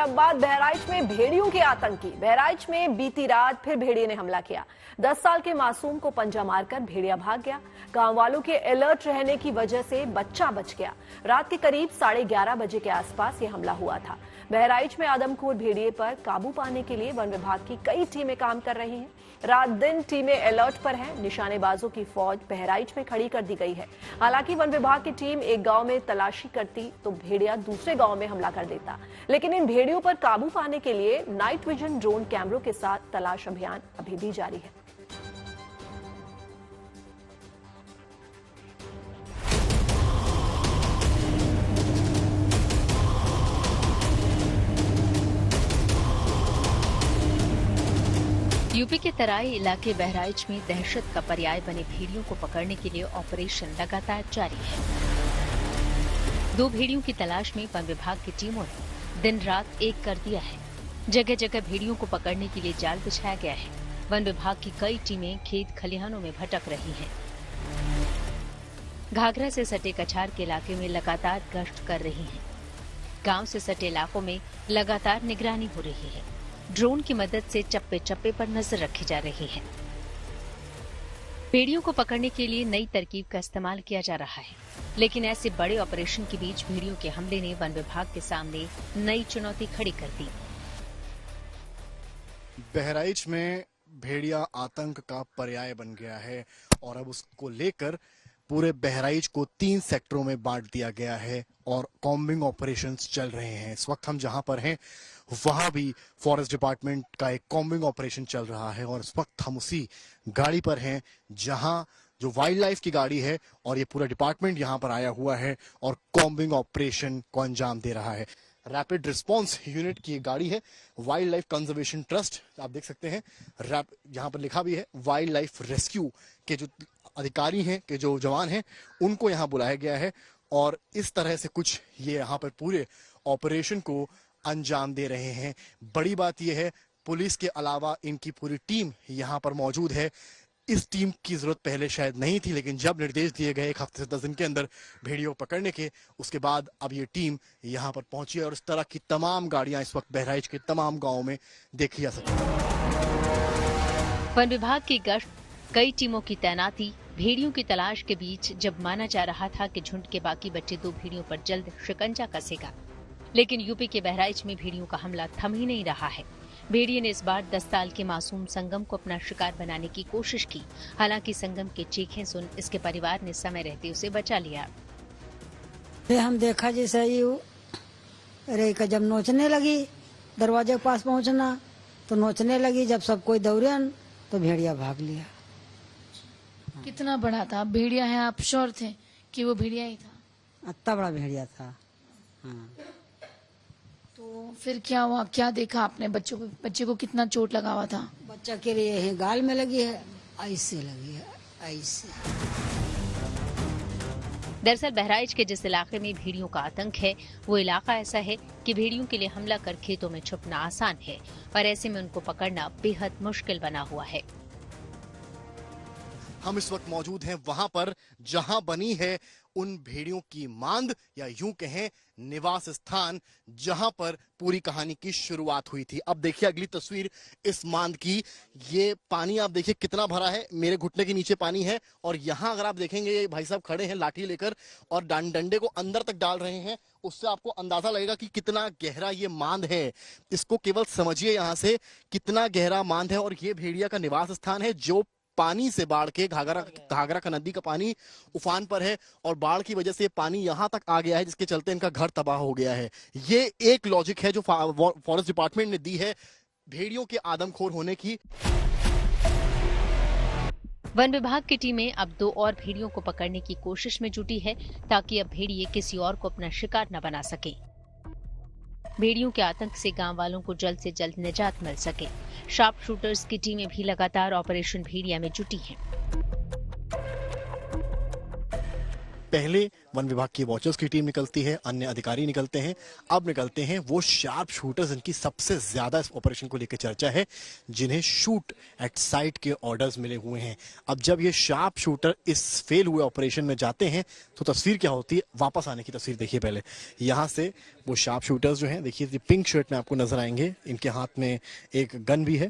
अब बात बहराइच में भेड़ियों के आतंक की। बहराइच में बीती रात फिर भेड़िए ने हमला किया। 10 साल के मासूम को पंजा मारकर भेड़िया भाग गया। गांव वालों के अलर्ट रहने की वजह से बच्चा बच गया। रात के करीब 11:30 बजे के आसपास ये हमला हुआ था। बहराइच में आदमखोर भेड़िए पर काबू पाने के लिए वन विभाग की कई टीमें काम कर रही हैं। रात दिन टीमें अलर्ट पर हैं। निशानेबाजों की फौज बहराइच में खड़ी कर दी गई है। हालांकि वन विभाग की टीम एक गांव में तलाशी करती तो भेड़िया दूसरे गांव में हमला कर देता, लेकिन इन भेड़ियों पर काबू पाने के लिए नाइट विजन ड्रोन कैमरों के साथ तलाश अभियान अभी भी जारी है। यूपी के तराई इलाके बहराइच में दहशत का पर्याय बने भेड़ियों को पकड़ने के लिए ऑपरेशन लगातार जारी है। 2 भेड़ियों की तलाश में वन विभाग की टीमों ने दिन रात एक कर दिया है। जगह जगह भेड़ियों को पकड़ने के लिए जाल बिछाया गया है। वन विभाग की कई टीमें खेत खलिहानों में भटक रही हैं। घाघरा से सटे कछार के इलाके में लगातार गश्त कर रही हैं। गांव से सटे इलाकों में लगातार निगरानी हो रही है। ड्रोन की मदद से चप्पे चप्पे पर नजर रखी जा रही है। भेड़ियों को पकड़ने के लिए नई तरकीब का इस्तेमाल किया जा रहा है, लेकिन ऐसे बड़े ऑपरेशन के बीच भेड़ियों के हमले ने वन विभाग के सामने नई चुनौती खड़ी कर दी। बहराइच में भेड़िया आतंक का पर्याय बन गया है और अब उसको लेकर पूरे बहराइच को 3 सेक्टरों में बांट दिया गया है और कॉम्बिंग ऑपरेशंस चल रहे हैं। इस वक्त हम जहां पर हैं वहां भी फॉरेस्ट डिपार्टमेंट का एक कॉम्बिंग ऑपरेशन चल रहा है और इस वक्त हम उसी गाड़ी पर हैं जहां जो वाइल्ड लाइफ की गाड़ी है और ये पूरा डिपार्टमेंट यहां पर आया हुआ है और कॉम्बिंग ऑपरेशन को अंजाम दे रहा है। रैपिड रिस्पांस यूनिट की गाड़ी है, वाइल्ड लाइफ कंजर्वेशन ट्रस्ट, आप देख सकते हैं यहाँ पर लिखा भी है वाइल्ड लाइफ रेस्क्यू के जो अधिकारी हैं, के जो जवान हैं, उनको यहाँ बुलाया गया है और इस तरह से कुछ ये यहाँ पर पूरे ऑपरेशन को अंजाम दे रहे हैं। बड़ी बात यह है पुलिस के अलावा इनकी पूरी टीम यहाँ पर मौजूद है। इस टीम की जरूरत पहले शायद नहीं थी, लेकिन जब निर्देश दिए गए 1 हफ्ते से 10 दिन के अंदर भेड़ियों को पकड़ने के, उसके बाद अब ये टीम यहाँ पर पहुंची है और इस तरह की तमाम गाड़ियां इस वक्त बहराइच के तमाम गांवों में देखी जा सकती है। वन विभाग की गश्त, कई टीमों की तैनाती, भेड़ियों की तलाश के बीच जब माना जा रहा था कि झुंड के बाकी बच्चे 2 भेड़ियों पर जल्द शिकंजा कसेगा, लेकिन यूपी के बहराइच में भेड़ियों का हमला थम ही नहीं रहा है। भेड़िए ने इस बार 10 साल के मासूम संगम को अपना शिकार बनाने की कोशिश की। हालांकि संगम के चीखें सुन इसके परिवार ने समय रहते उसे बचा लिया। हम देखा जैसे रेखा जब नोचने लगी, दरवाजे के पास पहुंचना तो नोचने लगी। जब सब कोई दौड़न तो भेड़िया भाग लिया। कितना बड़ा था भेड़िया है? आप श्योर थे कि वो भेड़िया ही था? इतना बड़ा भेड़िया था। हाँ। तो फिर क्या हुआ? क्या देखा आपने? बच्चे को कितना चोट लगा हुआ था? बच्चा के लिए यही गाल में लगी है, ऐसे लगी है, ऐसे। दरअसल बहराइच के जिस इलाके में भेड़ियों का आतंक है, वो इलाका ऐसा है कि भेड़ियों के लिए हमला कर खेतों में छुपना आसान है और ऐसे में उनको पकड़ना बेहद मुश्किल बना हुआ है। हम इस वक्त मौजूद हैं वहां पर जहां बनी है उन भेड़ियों की मांद, या यूं कहें निवास स्थान, जहां पर पूरी कहानी की शुरुआत हुई थी। अब देखिए अगली तस्वीर इस मांद की। ये पानी आप देखिए कितना भरा है, मेरे घुटने के नीचे पानी है और यहाँ अगर आप देखेंगे ये भाई साहब खड़े हैं लाठी लेकर और डंडे को अंदर तक डाल रहे हैं। उससे आपको अंदाजा लगेगा कि कितना गहरा ये मांद है। इसको केवल समझिए यहाँ से कितना गहरा मांद है और ये भेड़िया का निवास स्थान है जो पानी से बाढ़ के घाघरा का नदी का पानी उफान पर है और बाढ़ की वजह से पानी यहां तक आ गया है, जिसके चलते इनका घर तबाह हो गया है। ये एक लॉजिक है जो फॉरेस्ट डिपार्टमेंट ने दी है भेड़ियों के आदमखोर होने की। वन विभाग की टीमें अब 2 और भेड़ियों को पकड़ने की कोशिश में जुटी है ताकि अब भेड़िए किसी और को अपना शिकार न बना सके। भेड़ियों के आतंक से गांव वालों को जल्द से जल्द निजात मिल सके। शार्प शूटर्स की टीमें भी लगातार ऑपरेशन भेड़िया में जुटी हैं। पहले वन विभाग की वॉचर्स की टीम निकलती है, अन्य अधिकारी निकलते हैं, अब निकलते हैं वो शार्प शूटर्स जिनकी सबसे ज्यादा इस ऑपरेशन को लेकर चर्चा है, जिन्हें शूट एट साइट के ऑर्डर्स मिले हुए हैं। अब जब ये शार्प शूटर इस फेल हुए ऑपरेशन में जाते हैं तो तस्वीर क्या होती है, वापस आने की तस्वीर देखिए। पहले यहाँ से वो शार्प शूटर्स जो हैं, देखिए पिंक शर्ट में आपको नजर आएंगे, इनके हाथ में एक गन भी है,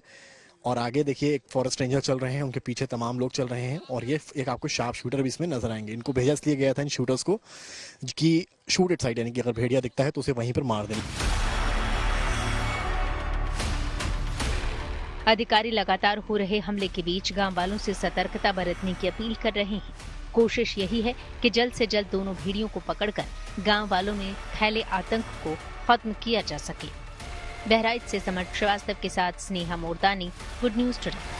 और आगे देखिए एक फॉरेस्ट रेंजर चल रहे हैं, उनके पीछे तमाम लोग चल रहे हैं, और ये एक आपको शार्प शूटर भी इसमें नजर आएंगे। इनको भेजा इसलिए गया था इन शूटर्स को कि शूट एट साइड, यानी कि अगर भेड़िया दिखता है तो उसे वहीं पर मार देना। अधिकारी लगातार हो रहे हमले के बीच गांव वालों से सतर्कता बरतने की अपील कर रहे हैं। कोशिश यही है कि जल्द से जल्द दोनों भेड़ियों को पकड़कर गांव वालों में फैले आतंक को खत्म किया जा सके। बहराइच से समर श्रीवास्तव के साथ Sneha Mordani, good news today.